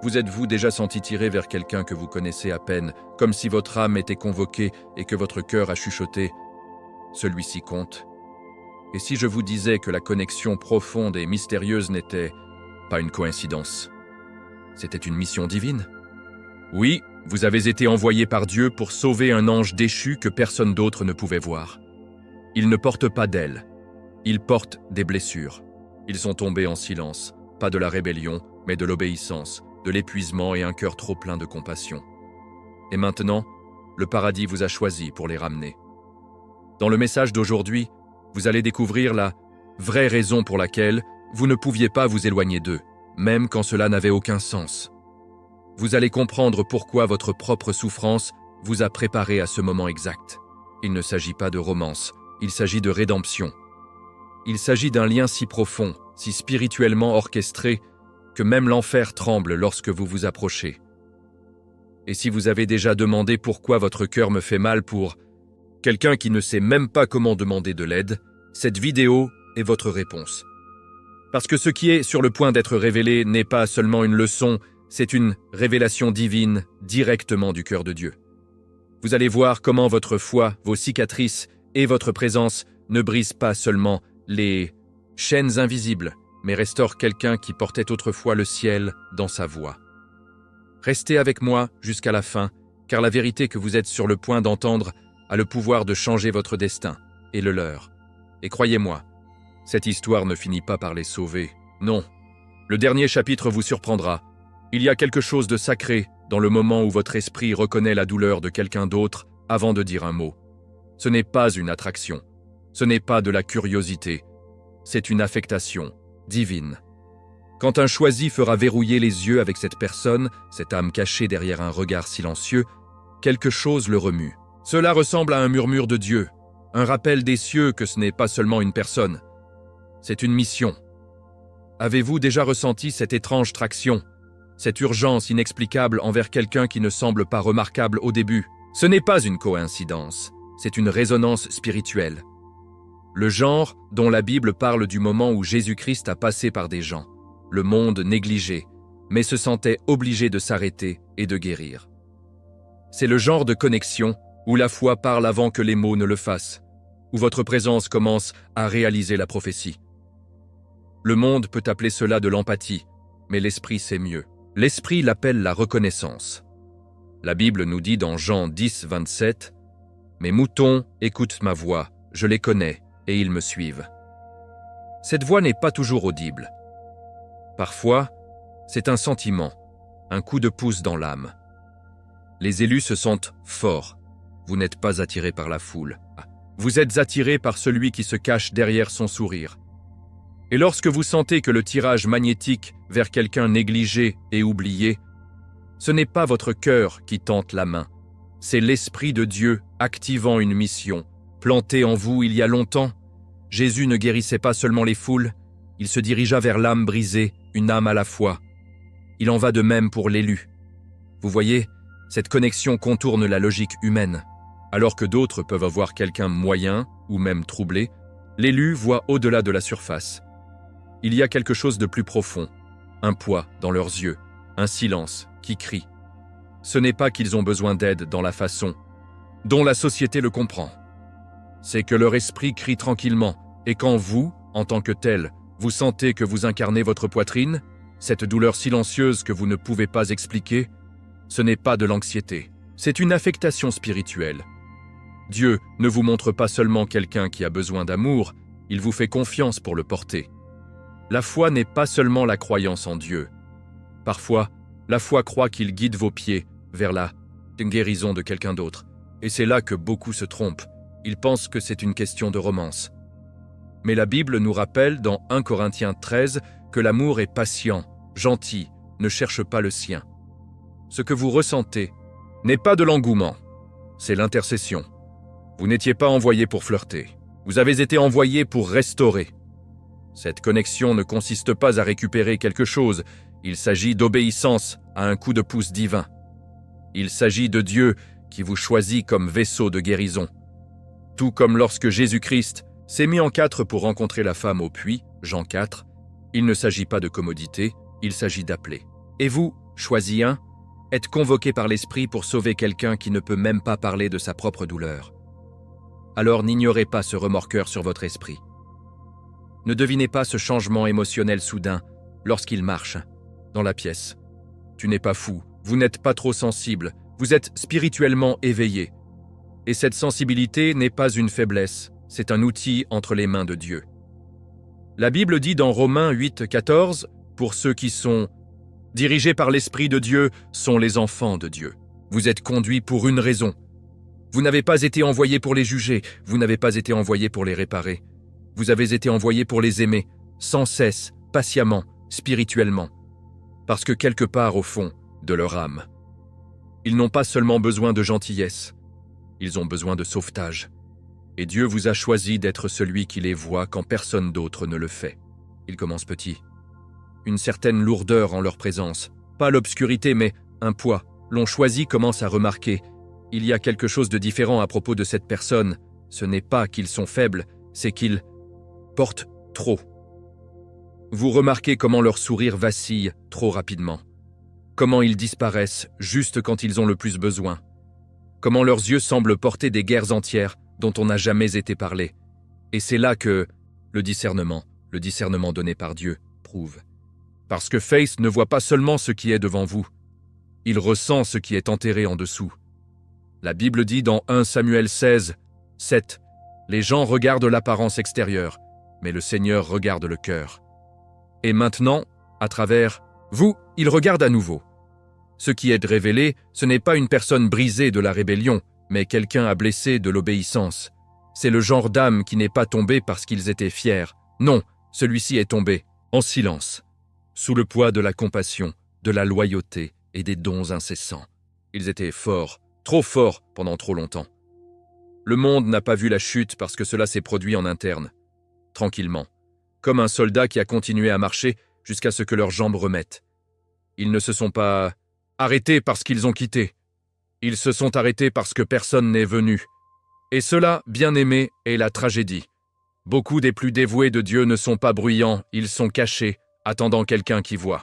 Vous êtes-vous déjà senti tirer vers quelqu'un que vous connaissez à peine, comme si votre âme était convoquée et que votre cœur a chuchoté « Celui-ci compte ». Et si je vous disais que la connexion profonde et mystérieuse n'était pas une coïncidence, c'était une mission divine? Oui, vous avez été envoyé par Dieu pour sauver un ange déchu que personne d'autre ne pouvait voir. Il ne porte pas d'ailes, il porte des blessures. Ils sont tombés en silence, pas de la rébellion, mais de l'obéissance, de l'épuisement et un cœur trop plein de compassion. Et maintenant, le paradis vous a choisi pour les ramener. Dans le message d'aujourd'hui, vous allez découvrir la vraie raison pour laquelle vous ne pouviez pas vous éloigner d'eux, même quand cela n'avait aucun sens. Vous allez comprendre pourquoi votre propre souffrance vous a préparé à ce moment exact. Il ne s'agit pas de romance, il s'agit de rédemption. Il s'agit d'un lien si profond, si spirituellement orchestré, que même l'enfer tremble lorsque vous vous approchez. Et si vous avez déjà demandé pourquoi votre cœur me fait mal pour quelqu'un qui ne sait même pas comment demander de l'aide, cette vidéo est votre réponse. Parce que ce qui est sur le point d'être révélé n'est pas seulement une leçon, c'est une révélation divine directement du cœur de Dieu. Vous allez voir comment votre foi, vos cicatrices et votre présence ne brisent pas seulement les chaînes invisibles, mais restaurent quelqu'un qui portait autrefois le ciel dans sa voix. Restez avec moi jusqu'à la fin, car la vérité que vous êtes sur le point d'entendre a le pouvoir de changer votre destin et le leur. Et croyez-moi, cette histoire ne finit pas par les sauver. Non, le dernier chapitre vous surprendra. Il y a quelque chose de sacré dans le moment où votre esprit reconnaît la douleur de quelqu'un d'autre avant de dire un mot. Ce n'est pas une attraction, ce n'est pas de la curiosité, c'est une affectation divine. Quand un choisi fera verrouiller les yeux avec cette personne, cette âme cachée derrière un regard silencieux, quelque chose le remue. Cela ressemble à un murmure de Dieu, un rappel des cieux que ce n'est pas seulement une personne, c'est une mission. Avez-vous déjà ressenti cette étrange traction, cette urgence inexplicable envers quelqu'un qui ne semble pas remarquable au début? Ce n'est pas une coïncidence, c'est une résonance spirituelle. Le genre dont la Bible parle du moment où Jésus-Christ a passé par des gens, le monde négligé, mais se sentait obligé de s'arrêter et de guérir. C'est le genre de connexion où la foi parle avant que les mots ne le fassent, où votre présence commence à réaliser la prophétie. Le monde peut appeler cela de l'empathie, mais l'esprit sait mieux. L'esprit l'appelle la reconnaissance. La Bible nous dit dans Jean 10, 27, « Mes moutons écoutent ma voix, je les connais, et ils me suivent. » Cette voix n'est pas toujours audible. Parfois, c'est un sentiment, un coup de pouce dans l'âme. Les élus se sentent forts. Vous n'êtes pas attiré par la foule. Vous êtes attiré par celui qui se cache derrière son sourire. Et lorsque vous sentez que le tirage magnétique vers quelqu'un négligé et oublié, ce n'est pas votre cœur qui tente la main, c'est l'Esprit de Dieu activant une mission, plantée en vous il y a longtemps. Jésus ne guérissait pas seulement les foules, il se dirigea vers l'âme brisée, une âme à la fois. Il en va de même pour l'élu. Vous voyez, cette connexion contourne la logique humaine. Alors que d'autres peuvent avoir quelqu'un moyen ou même troublé, l'élu voit au-delà de la surface. Il y a quelque chose de plus profond, un poids dans leurs yeux, un silence qui crie. Ce n'est pas qu'ils ont besoin d'aide dans la façon dont la société le comprend. C'est que leur esprit crie tranquillement, et quand vous, en tant que tel, vous sentez que vous incarnez votre poitrine, cette douleur silencieuse que vous ne pouvez pas expliquer, ce n'est pas de l'anxiété, c'est une affectation spirituelle. Dieu ne vous montre pas seulement quelqu'un qui a besoin d'amour, il vous fait confiance pour le porter. La foi n'est pas seulement la croyance en Dieu. Parfois, la foi croit qu'il guide vos pieds vers la guérison de quelqu'un d'autre. Et c'est là que beaucoup se trompent. Ils pensent que c'est une question de romance. Mais la Bible nous rappelle dans 1 Corinthiens 13 que l'amour est patient, gentil, ne cherche pas le sien. Ce que vous ressentez n'est pas de l'engouement, c'est l'intercession. Vous n'étiez pas envoyé pour flirter. Vous avez été envoyé pour restaurer. Cette connexion ne consiste pas à récupérer quelque chose, il s'agit d'obéissance à un coup de pouce divin. Il s'agit de Dieu qui vous choisit comme vaisseau de guérison. Tout comme lorsque Jésus-Christ s'est mis en 4 pour rencontrer la femme au puits, Jean 4, il ne s'agit pas de commodité, il s'agit d'appeler. Et vous, choisis un, être convoqué par l'Esprit pour sauver quelqu'un qui ne peut même pas parler de sa propre douleur. Alors n'ignorez pas ce remorqueur sur votre esprit. Ne devinez pas ce changement émotionnel soudain lorsqu'il marche dans la pièce. Tu n'es pas fou, vous n'êtes pas trop sensible, vous êtes spirituellement éveillé. Et cette sensibilité n'est pas une faiblesse, c'est un outil entre les mains de Dieu. La Bible dit dans Romains 8, 14, « Pour ceux qui sont dirigés par l'Esprit de Dieu sont les enfants de Dieu. Vous êtes conduits pour une raison. Vous n'avez pas été envoyés pour les juger, vous n'avez pas été envoyés pour les réparer. Vous avez été envoyés pour les aimer, sans cesse, patiemment, spirituellement. Parce que quelque part au fond de leur âme, ils n'ont pas seulement besoin de gentillesse, ils ont besoin de sauvetage. Et Dieu vous a choisi d'être celui qui les voit quand personne d'autre ne le fait. Ils commencent petits. Une certaine lourdeur en leur présence. Pas l'obscurité, mais un poids. L'on choisit commence à remarquer. Il y a quelque chose de différent à propos de cette personne. Ce n'est pas qu'ils sont faibles, c'est qu'ils portent trop. Vous remarquez comment leur sourire vacille trop rapidement. Comment ils disparaissent juste quand ils ont le plus besoin. Comment leurs yeux semblent porter des guerres entières dont on n'a jamais été parlé. Et c'est là que le discernement donné par Dieu, prouve. Parce que Faith ne voit pas seulement ce qui est devant vous, il ressent ce qui est enterré en dessous. La Bible dit dans 1 Samuel 16, 7, « Les gens regardent l'apparence extérieure, mais le Seigneur regarde le cœur. » Et maintenant, à travers vous, il regarde à nouveau. Ce qui est révélé, ce n'est pas une personne brisée de la rébellion, mais quelqu'un à blessé de l'obéissance. C'est le genre d'âme qui n'est pas tombé parce qu'ils étaient fiers. Non, celui-ci est tombé, en silence, sous le poids de la compassion, de la loyauté et des dons incessants. Ils étaient forts, trop forts pendant trop longtemps. Le monde n'a pas vu la chute parce que cela s'est produit en interne, tranquillement, comme un soldat qui a continué à marcher jusqu'à ce que leurs jambes remettent. Ils ne se sont pas arrêtés parce qu'ils ont quitté. Ils se sont arrêtés parce que personne n'est venu. Et cela, bien-aimé, est la tragédie. Beaucoup des plus dévoués de Dieu ne sont pas bruyants, ils sont cachés, attendant quelqu'un qui voit.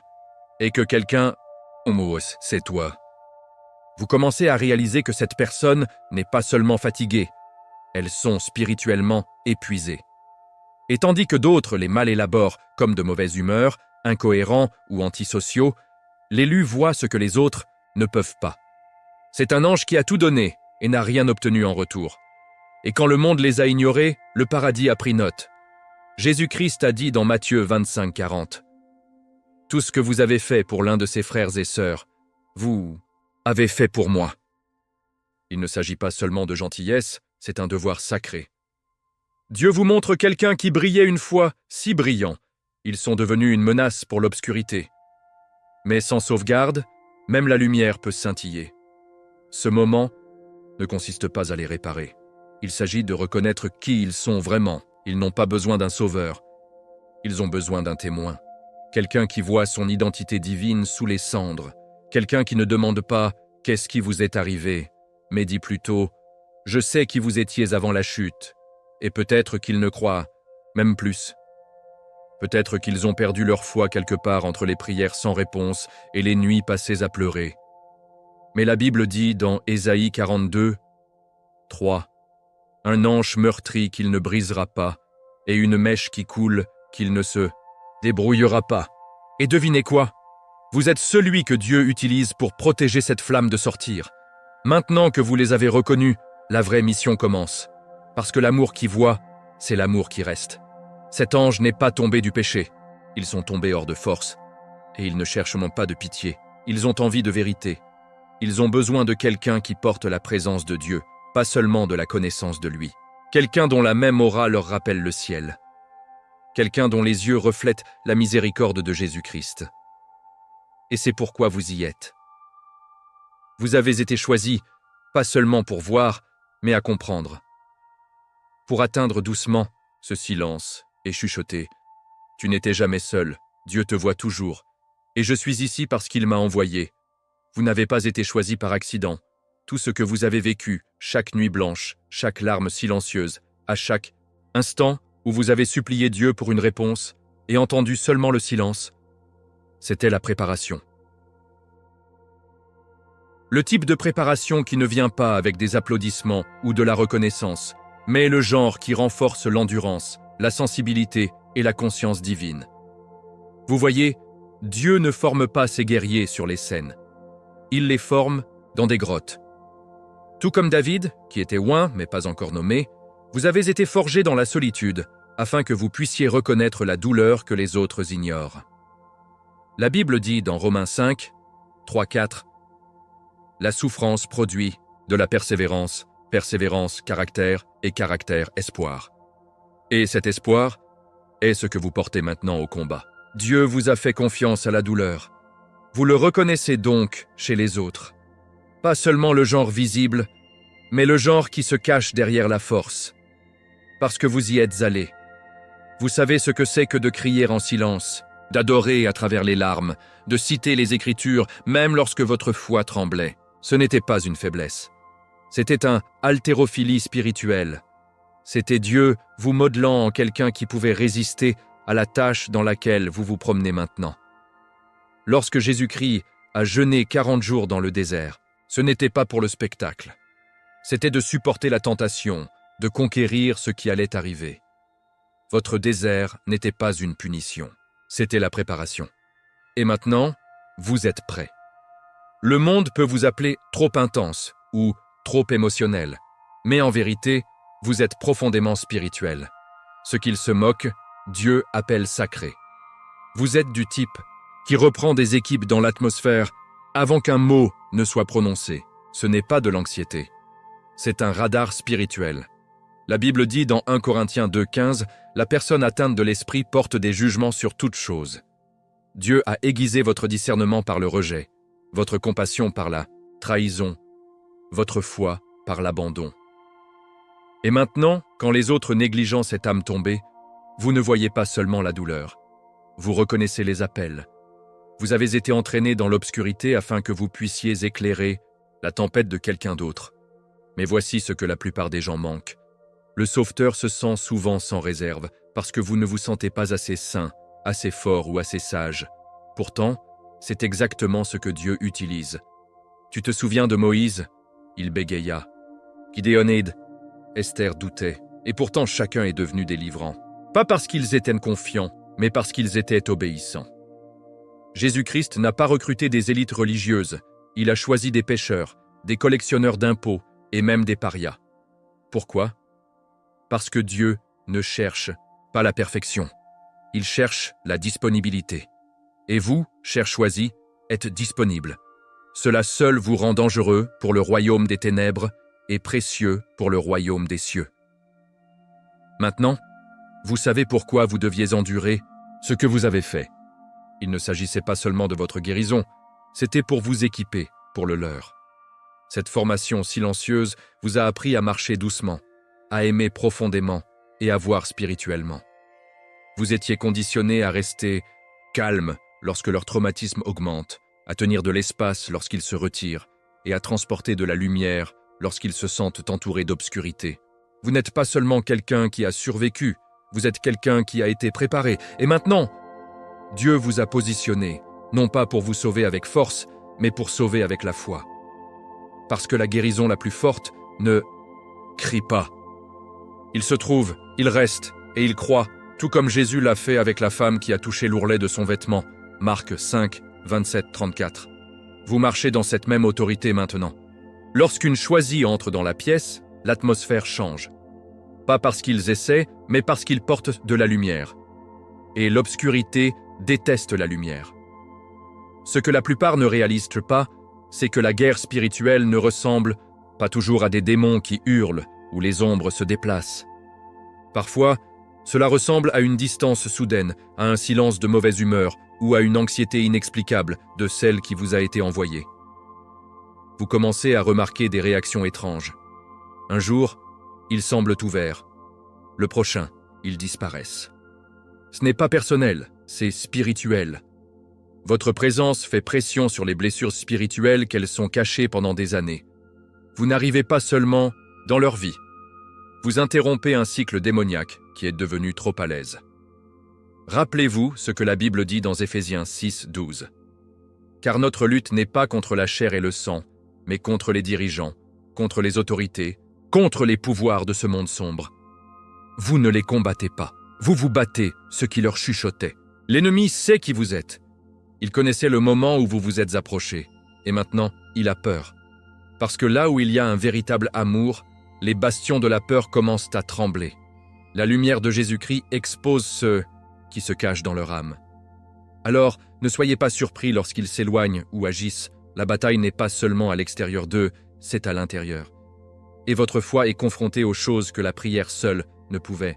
Et que quelqu'un, c'est toi. Vous commencez à réaliser que cette personne n'est pas seulement fatiguée, elles sont spirituellement épuisées. Et tandis que d'autres les mal élaborent comme de mauvaise humeur, incohérents ou antisociaux, l'élu voit ce que les autres ne peuvent pas. C'est un ange qui a tout donné et n'a rien obtenu en retour. Et quand le monde les a ignorés, le paradis a pris note. Jésus-Christ a dit dans Matthieu 25, 40, « Tout ce que vous avez fait pour l'un de ses frères et sœurs, vous avez fait pour moi. » Il ne s'agit pas seulement de gentillesse, c'est un devoir sacré. Dieu vous montre quelqu'un qui brillait une fois si brillant. Ils sont devenus une menace pour l'obscurité. Mais sans sauvegarde, même la lumière peut scintiller. Ce moment ne consiste pas à les réparer. Il s'agit de reconnaître qui ils sont vraiment. Ils n'ont pas besoin d'un sauveur. Ils ont besoin d'un témoin. Quelqu'un qui voit son identité divine sous les cendres. Quelqu'un qui ne demande pas « Qu'est-ce qui vous est arrivé ?», mais dit plutôt « Je sais qui vous étiez avant la chute ». Et peut-être qu'ils ne croient, même plus. Peut-être qu'ils ont perdu leur foi quelque part entre les prières sans réponse et les nuits passées à pleurer. Mais la Bible dit dans Ésaïe 42, 3, « Un ange meurtri qu'il ne brisera pas, et une mèche qui coule qu'il ne se débrouillera pas. » Et devinez quoi ? Vous êtes celui que Dieu utilise pour protéger cette flamme de sortir. Maintenant que vous les avez reconnus, la vraie mission commence. Parce que l'amour qui voit, c'est l'amour qui reste. Cet ange n'est pas tombé du péché. Ils sont tombés hors de force. Et ils ne cherchent non pas de pitié. Ils ont envie de vérité. Ils ont besoin de quelqu'un qui porte la présence de Dieu, pas seulement de la connaissance de lui. Quelqu'un dont la même aura leur rappelle le ciel. Quelqu'un dont les yeux reflètent la miséricorde de Jésus-Christ. Et c'est pourquoi vous y êtes. Vous avez été choisis, pas seulement pour voir, mais à comprendre. Pour atteindre doucement ce silence et chuchoter. Tu n'étais jamais seul, Dieu te voit toujours. Et je suis ici parce qu'il m'a envoyé. Vous n'avez pas été choisi par accident. Tout ce que vous avez vécu, chaque nuit blanche, chaque larme silencieuse, à chaque instant où vous avez supplié Dieu pour une réponse et entendu seulement le silence, c'était la préparation. Le type de préparation qui ne vient pas avec des applaudissements ou de la reconnaissance, mais le genre qui renforce l'endurance, la sensibilité et la conscience divine. Vous voyez, Dieu ne forme pas ses guerriers sur les scènes. Il les forme dans des grottes. Tout comme David, qui était oint mais pas encore nommé, vous avez été forgé dans la solitude, afin que vous puissiez reconnaître la douleur que les autres ignorent. La Bible dit dans Romains 5, 3-4, « La souffrance produit de la persévérance, persévérance, caractère, et caractère, espoir. Et cet espoir est ce que vous portez maintenant au combat. Dieu vous a fait confiance à la douleur. Vous le reconnaissez donc chez les autres. Pas seulement le genre visible, mais le genre qui se cache derrière la force. Parce que vous y êtes allé. Vous savez ce que c'est que de crier en silence, d'adorer à travers les larmes, de citer les Écritures, même lorsque votre foi tremblait. Ce n'était pas une faiblesse. C'était un haltérophilie spirituelle. C'était Dieu vous modelant en quelqu'un qui pouvait résister à la tâche dans laquelle vous vous promenez maintenant. Lorsque Jésus-Christ a jeûné 40 jours dans le désert, ce n'était pas pour le spectacle. C'était de supporter la tentation, de conquérir ce qui allait arriver. Votre désert n'était pas une punition, c'était la préparation. Et maintenant, vous êtes prêts. Le monde peut vous appeler trop intense ou trop émotionnel, mais en vérité, vous êtes profondément spirituel. Ce qu'il se moque, Dieu appelle sacré. Vous êtes du type qui reprend des équipes dans l'atmosphère avant qu'un mot ne soit prononcé. Ce n'est pas de l'anxiété. C'est un radar spirituel. La Bible dit dans 1 Corinthiens 2,15, « La personne atteinte de l'esprit porte des jugements sur toutes choses. » Dieu a aiguisé votre discernement par le rejet, votre compassion par la trahison, votre foi par l'abandon. Et maintenant, quand les autres négligent cette âme tombée, vous ne voyez pas seulement la douleur. Vous reconnaissez les appels. Vous avez été entraîné dans l'obscurité afin que vous puissiez éclairer la tempête de quelqu'un d'autre. Mais voici ce que la plupart des gens manquent. Le sauveteur se sent souvent sans réserve parce que vous ne vous sentez pas assez saint, assez fort ou assez sage. Pourtant, c'est exactement ce que Dieu utilise. Tu te souviens de Moïse? Il bégaya. Gideonide, Esther doutait, et pourtant chacun est devenu délivrant. Pas parce qu'ils étaient confiants, mais parce qu'ils étaient obéissants. Jésus-Christ n'a pas recruté des élites religieuses, il a choisi des pêcheurs, des collectionneurs d'impôts et même des parias. Pourquoi? Parce que Dieu ne cherche pas la perfection, il cherche la disponibilité. Et vous, chers choisis, êtes disponibles. Cela seul vous rend dangereux pour le royaume des ténèbres et précieux pour le royaume des cieux. Maintenant, vous savez pourquoi vous deviez endurer ce que vous avez fait. Il ne s'agissait pas seulement de votre guérison, c'était pour vous équiper pour le leur. Cette formation silencieuse vous a appris à marcher doucement, à aimer profondément et à voir spirituellement. Vous étiez conditionné à rester calme lorsque leur traumatisme augmente, à tenir de l'espace lorsqu'ils se retirent et à transporter de la lumière lorsqu'ils se sentent entourés d'obscurité. Vous n'êtes pas seulement quelqu'un qui a survécu, vous êtes quelqu'un qui a été préparé. Et maintenant, Dieu vous a positionné, non pas pour vous sauver avec force, mais pour sauver avec la foi. Parce que la guérison la plus forte ne crie pas. Il se trouve, il reste et il croit, tout comme Jésus l'a fait avec la femme qui a touché l'ourlet de son vêtement. Marc 5, 27-34. Vous marchez dans cette même autorité maintenant. Lorsqu'une choisie entre dans la pièce, l'atmosphère change. Pas parce qu'ils essaient, mais parce qu'ils portent de la lumière. Et l'obscurité déteste la lumière. Ce que la plupart ne réalisent pas, c'est que la guerre spirituelle ne ressemble pas toujours à des démons qui hurlent ou les ombres se déplacent. Parfois, cela ressemble à une distance soudaine, à un silence de mauvaise humeur ou à une anxiété inexplicable de celle qui vous a été envoyée. Vous commencez à remarquer des réactions étranges. Un jour, ils semblent ouverts. Le prochain, ils disparaissent. Ce n'est pas personnel, c'est spirituel. Votre présence fait pression sur les blessures spirituelles qu'elles sont cachées pendant des années. Vous n'arrivez pas seulement dans leur vie. Vous interrompez un cycle démoniaque qui est devenu trop à l'aise. Rappelez-vous ce que la Bible dit dans Éphésiens 6, 12. « Car notre lutte n'est pas contre la chair et le sang, mais contre les dirigeants, contre les autorités, contre les pouvoirs de ce monde sombre. Vous ne les combattez pas, vous vous battez ce qui leur chuchotait. L'ennemi sait qui vous êtes. Il connaissait le moment où vous vous êtes approchés, et maintenant, il a peur. Parce que là où il y a un véritable amour, les bastions de la peur commencent à trembler. La lumière de Jésus-Christ expose ceux qui se cachent dans leur âme. Alors, ne soyez pas surpris lorsqu'ils s'éloignent ou agissent. La bataille n'est pas seulement à l'extérieur d'eux, c'est à l'intérieur. Et votre foi est confrontée aux choses que la prière seule ne pouvait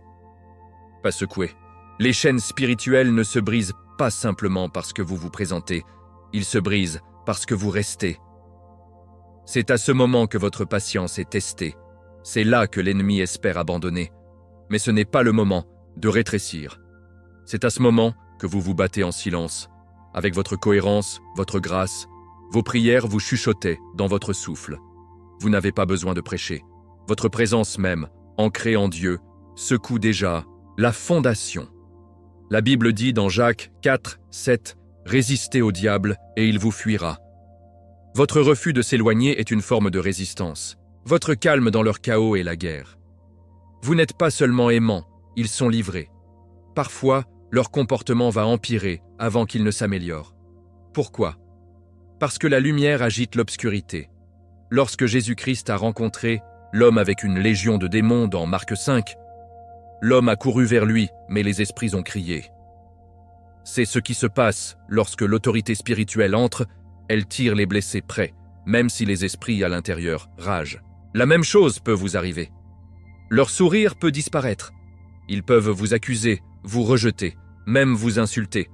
pas secouer. Les chaînes spirituelles ne se brisent pas simplement parce que vous vous présentez, ils se brisent parce que vous restez. C'est à ce moment que votre patience est testée. C'est là que l'ennemi espère abandonner. Mais ce n'est pas le moment de rétrécir. C'est à ce moment que vous vous battez en silence, avec votre cohérence, votre grâce. Vos prières vous chuchotaient dans votre souffle. Vous n'avez pas besoin de prêcher. Votre présence même, ancrée en Dieu, secoue déjà la fondation. La Bible dit dans Jacques 4, 7, « Résistez au diable et il vous fuira ». Votre refus de s'éloigner est une forme de résistance. Votre calme dans leur chaos est la guerre. Vous n'êtes pas seulement aimants, ils sont livrés. Parfois, leur comportement va empirer avant qu'il ne s'améliore. Pourquoi ? Parce que la lumière agite l'obscurité. Lorsque Jésus-Christ a rencontré l'homme avec une légion de démons dans Marc 5, l'homme a couru vers lui, mais les esprits ont crié. C'est ce qui se passe lorsque l'autorité spirituelle entre, elle tire les blessés près, même si les esprits à l'intérieur ragent. La même chose peut vous arriver. Leur sourire peut disparaître. Ils peuvent vous accuser, vous rejeter, même vous insulter.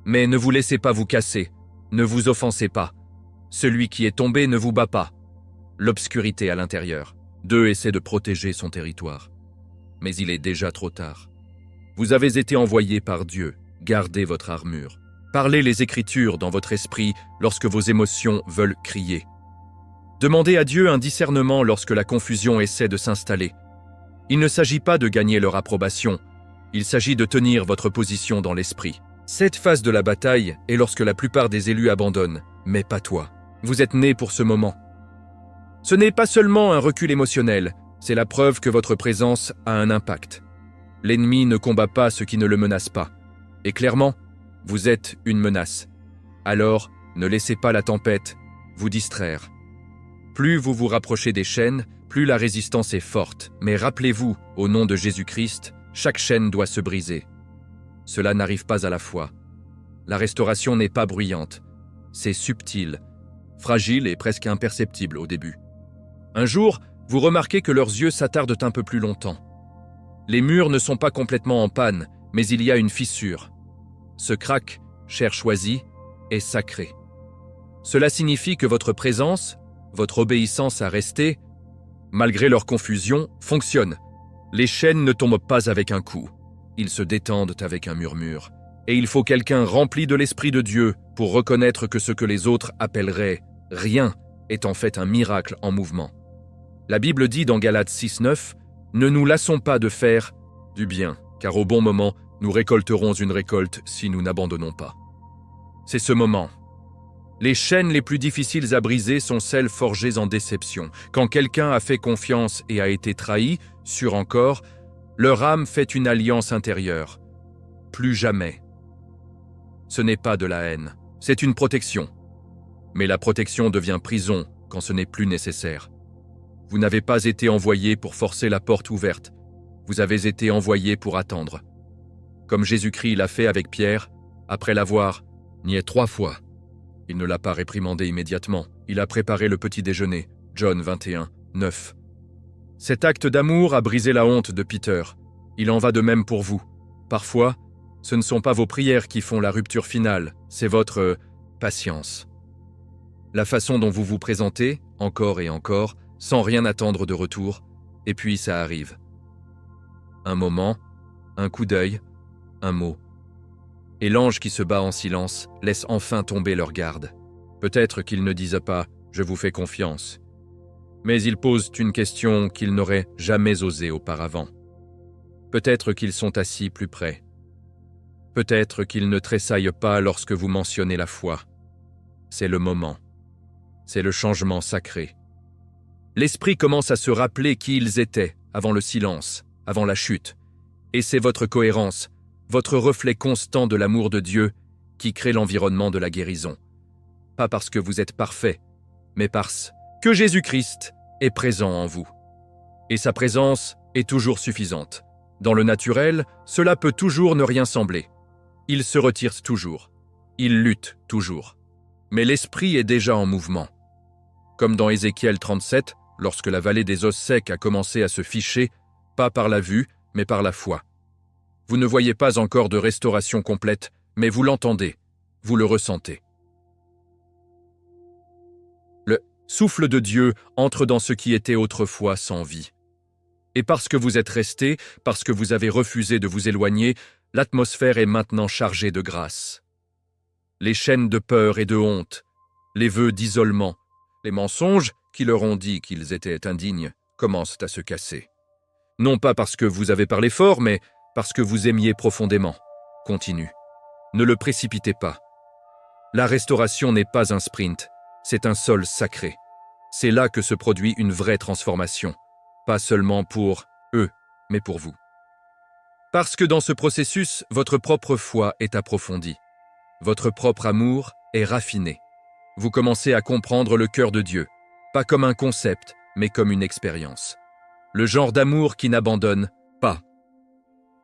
Mais ne vous laissez pas vous casser, ne vous offensez pas. Celui qui est tombé ne vous bat pas. L'obscurité à l'intérieur. Dieu essaie de protéger son territoire. Mais il est déjà trop tard. Vous avez été envoyé par Dieu. Gardez votre armure. Parlez les Écritures dans votre esprit lorsque vos émotions veulent crier. Demandez à Dieu un discernement lorsque la confusion essaie de s'installer. Il ne s'agit pas de gagner leur approbation, il s'agit de tenir votre position dans l'esprit. Cette phase de la bataille est lorsque la plupart des élus abandonnent, mais pas toi. Vous êtes né pour ce moment. Ce n'est pas seulement un recul émotionnel, c'est la preuve que votre présence a un impact. L'ennemi ne combat pas ce qui ne le menace pas. Et clairement, vous êtes une menace. Alors, ne laissez pas la tempête vous distraire. Plus vous vous rapprochez des chaînes, plus la résistance est forte. Mais rappelez-vous, au nom de Jésus-Christ, chaque chaîne doit se briser. Cela n'arrive pas à la fois. La restauration n'est pas bruyante. C'est subtil, fragile et presque imperceptible au début. Un jour, vous remarquez que leurs yeux s'attardent un peu plus longtemps. Les murs ne sont pas complètement en panne, mais il y a une fissure. Ce crack, chair choisie, est sacré. Cela signifie que votre présence, votre obéissance à rester, malgré leur confusion, fonctionne. Les chaînes ne tombent pas avec un coup. Ils se détendent avec un murmure. Et il faut quelqu'un rempli de l'Esprit de Dieu pour reconnaître que ce que les autres appelleraient « rien » est en fait un miracle en mouvement. La Bible dit dans Galates 6, 9 « Ne nous lassons pas de faire du bien, car au bon moment, nous récolterons une récolte si nous n'abandonnons pas. » C'est ce moment. Les chaînes les plus difficiles à briser sont celles forgées en déception. Quand quelqu'un a fait confiance et a été trahi, sûr encore, leur âme fait une alliance intérieure. Plus jamais. Ce n'est pas de la haine, c'est une protection. Mais la protection devient prison quand ce n'est plus nécessaire. Vous n'avez pas été envoyé pour forcer la porte ouverte. Vous avez été envoyé pour attendre. Comme Jésus-Christ l'a fait avec Pierre, après l'avoir nié 3 fois. Il ne l'a pas réprimandé immédiatement. Il a préparé le petit déjeuner. John 21, 9. Cet acte d'amour a brisé la honte de Peter. Il en va de même pour vous. Parfois, ce ne sont pas vos prières qui font la rupture finale, c'est votre patience. La façon dont vous vous présentez, encore et encore, sans rien attendre de retour, et puis ça arrive. Un moment, un coup d'œil, un mot. Et l'ange qui se bat en silence laisse enfin tomber leur garde. Peut-être qu'ils ne disent pas « je vous fais confiance », mais ils posent une question qu'ils n'auraient jamais osé auparavant. Peut-être qu'ils sont assis plus près. Peut-être qu'ils ne tressaillent pas lorsque vous mentionnez la foi. C'est le moment. c'est le changement sacré. L'esprit commence à se rappeler qui ils étaient avant le silence, avant la chute. Et c'est votre cohérence, votre reflet constant de l'amour de Dieu qui crée l'environnement de la guérison. Pas parce que vous êtes parfait, mais parce que Jésus-Christ est présent en vous. Et sa présence est toujours suffisante. Dans le naturel, cela peut toujours ne rien sembler. Il se retire toujours. Il lutte toujours. Mais l'esprit est déjà en mouvement. Comme dans Ézéchiel 37, lorsque la vallée des os secs a commencé à se ficher, pas par la vue, mais par la foi. Vous ne voyez pas encore de restauration complète, mais vous l'entendez, vous le ressentez. Le souffle de Dieu entre dans ce qui était autrefois sans vie. Et parce que vous êtes restés, parce que vous avez refusé de vous éloigner, l'atmosphère est maintenant chargée de grâce. Les chaînes de peur et de honte, les vœux d'isolement, les mensonges qui leur ont dit qu'ils étaient indignes, commencent à se casser. Non pas parce que vous avez parlé fort, mais parce que vous aimiez profondément. Continue. Ne le précipitez pas. La restauration n'est pas un sprint, c'est un sol sacré. C'est là que se produit une vraie transformation, pas seulement pour eux, mais pour vous. Parce que dans ce processus, votre propre foi est approfondie. Votre propre amour est raffiné. Vous commencez à comprendre le cœur de Dieu, pas comme un concept, mais comme une expérience. Le genre d'amour qui n'abandonne pas.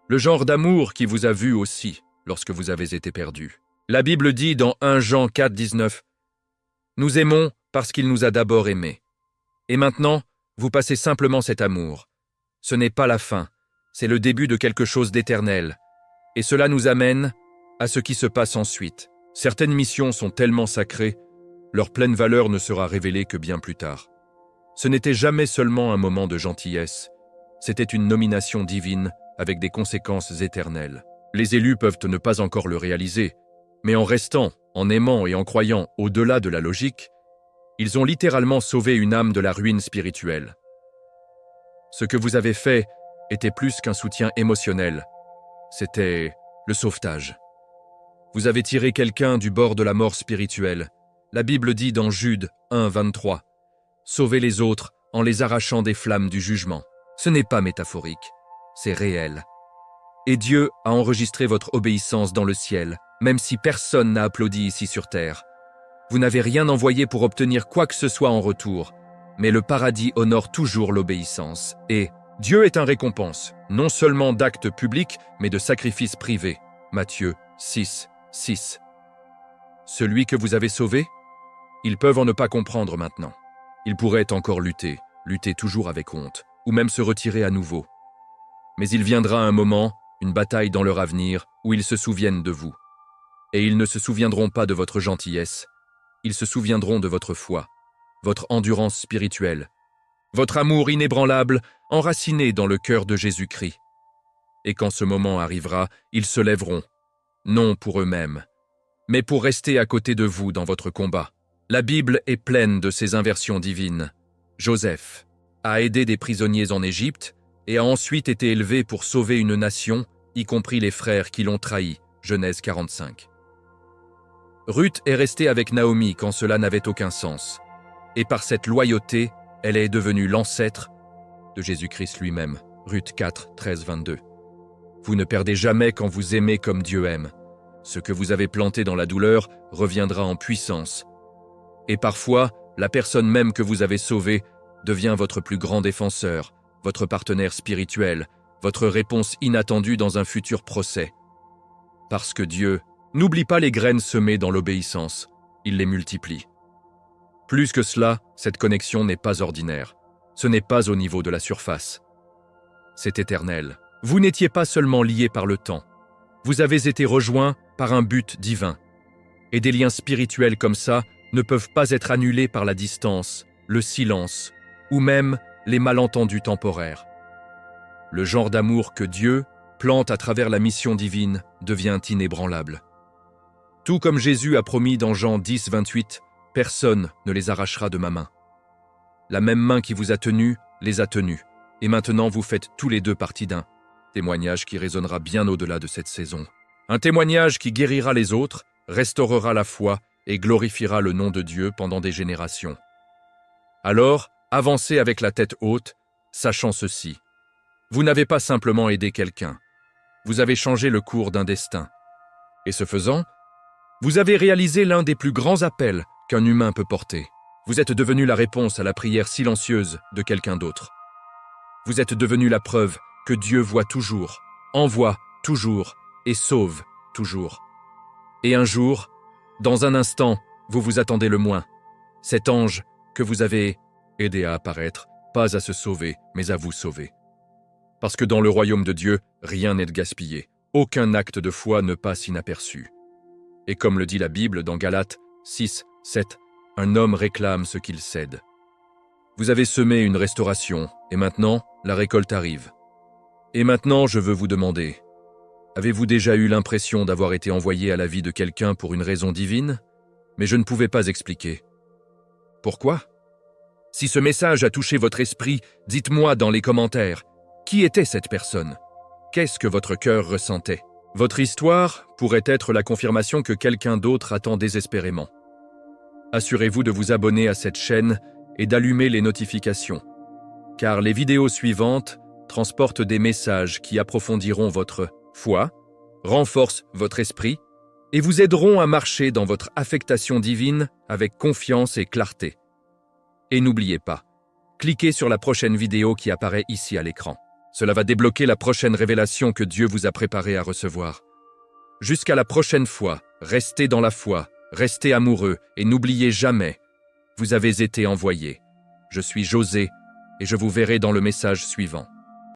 Le genre d'amour qui vous a vu aussi lorsque vous avez été perdu. La Bible dit dans 1 Jean 4, 19 « Nous aimons parce qu'il nous a d'abord aimés. Et maintenant, vous passez simplement cet amour. Ce n'est pas la fin, c'est le début de quelque chose d'éternel. Et cela nous amène à ce qui se passe ensuite. Certaines missions sont tellement sacrées, leur pleine valeur ne sera révélée que bien plus tard. Ce n'était jamais seulement un moment de gentillesse, c'était une nomination divine avec des conséquences éternelles. Les élus peuvent ne pas encore le réaliser, mais en restant, en aimant et en croyant au-delà de la logique, ils ont littéralement sauvé une âme de la ruine spirituelle. Ce que vous avez fait était plus qu'un soutien émotionnel, c'était le sauvetage. Vous avez tiré quelqu'un du bord de la mort spirituelle. La Bible dit dans Jude 1, 23, « Sauvez les autres en les arrachant des flammes du jugement. » Ce n'est pas métaphorique, c'est réel. Et Dieu a enregistré votre obéissance dans le ciel, même si personne n'a applaudi ici sur terre. Vous n'avez rien envoyé pour obtenir quoi que ce soit en retour, mais le paradis honore toujours l'obéissance. Et Dieu est un récompense, non seulement d'actes publics, mais de sacrifices privés. Matthieu 6, 6. Celui que vous avez sauvé, ils peuvent en ne pas comprendre maintenant. Ils pourraient encore lutter toujours avec honte, ou même se retirer à nouveau. Mais il viendra un moment, une bataille dans leur avenir, où ils se souviennent de vous. Et ils ne se souviendront pas de votre gentillesse, ils se souviendront de votre foi, votre endurance spirituelle, votre amour inébranlable, enraciné dans le cœur de Jésus-Christ. Et quand ce moment arrivera, ils se lèveront, non pour eux-mêmes, mais pour rester à côté de vous dans votre combat. La Bible est pleine de ces inversions divines. Joseph a aidé des prisonniers en Égypte et a ensuite été élevé pour sauver une nation, y compris les frères qui l'ont trahi. Genèse 45. Ruth est restée avec Naomi quand cela n'avait aucun sens. Et par cette loyauté, elle est devenue l'ancêtre de Jésus-Christ lui-même. Ruth 4, 13, 22. Vous ne perdez jamais quand vous aimez comme Dieu aime. Ce que vous avez planté dans la douleur reviendra en puissance. Et parfois, la personne même que vous avez sauvée devient votre plus grand défenseur, votre partenaire spirituel, votre réponse inattendue dans un futur procès. Parce que Dieu n'oublie pas les graines semées dans l'obéissance, il les multiplie. Plus que cela, cette connexion n'est pas ordinaire. Ce n'est pas au niveau de la surface. C'est éternel. Vous n'étiez pas seulement liés par le temps. Vous avez été rejoints par un but divin. Et des liens spirituels comme ça ne peuvent pas être annulés par la distance, le silence, ou même les malentendus temporaires. Le genre d'amour que Dieu plante à travers la mission divine devient inébranlable. Tout comme Jésus a promis dans Jean 10, 28, « Personne ne les arrachera de ma main. » La même main qui vous a tenus, les a tenus. Et maintenant vous faites tous les deux partie d'un. Témoignage qui résonnera bien au-delà de cette saison. Un témoignage qui guérira les autres, restaurera la foi et glorifiera le nom de Dieu pendant des générations. Alors, avancez avec la tête haute, sachant ceci. Vous n'avez pas simplement aidé quelqu'un, vous avez changé le cours d'un destin. Et ce faisant, vous avez réalisé l'un des plus grands appels qu'un humain peut porter. Vous êtes devenu la réponse à la prière silencieuse de quelqu'un d'autre. Vous êtes devenu la preuve que Dieu voit toujours, envoie toujours et sauve toujours. Et un jour, dans un instant, vous vous attendez le moins. Cet ange que vous avez aidé à apparaître, pas à se sauver, mais à vous sauver. Parce que dans le royaume de Dieu, rien n'est gaspillé. Aucun acte de foi ne passe inaperçu. Et comme le dit la Bible dans Galates 6, 7, un homme réclame ce qu'il cède. Vous avez semé une restauration, et maintenant, la récolte arrive. Et maintenant, je veux vous demander, avez-vous déjà eu l'impression d'avoir été envoyé à la vie de quelqu'un pour une raison divine, mais je ne pouvais pas expliquer? Pourquoi? Si ce message a touché votre esprit, dites-moi dans les commentaires, qui était cette personne? Qu'est-ce que votre cœur ressentait? Votre histoire pourrait être la confirmation que quelqu'un d'autre attend désespérément. Assurez-vous de vous abonner à cette chaîne et d'allumer les notifications, car les vidéos suivantes transportent des messages qui approfondiront votre foi, renforcent votre esprit et vous aideront à marcher dans votre affectation divine avec confiance et clarté. Et n'oubliez pas, cliquez sur la prochaine vidéo qui apparaît ici à l'écran. Cela va débloquer la prochaine révélation que Dieu vous a préparée à recevoir. Jusqu'à la prochaine fois, restez dans la foi, restez amoureux et n'oubliez jamais, vous avez été envoyé. Je suis José et je vous verrai dans le message suivant.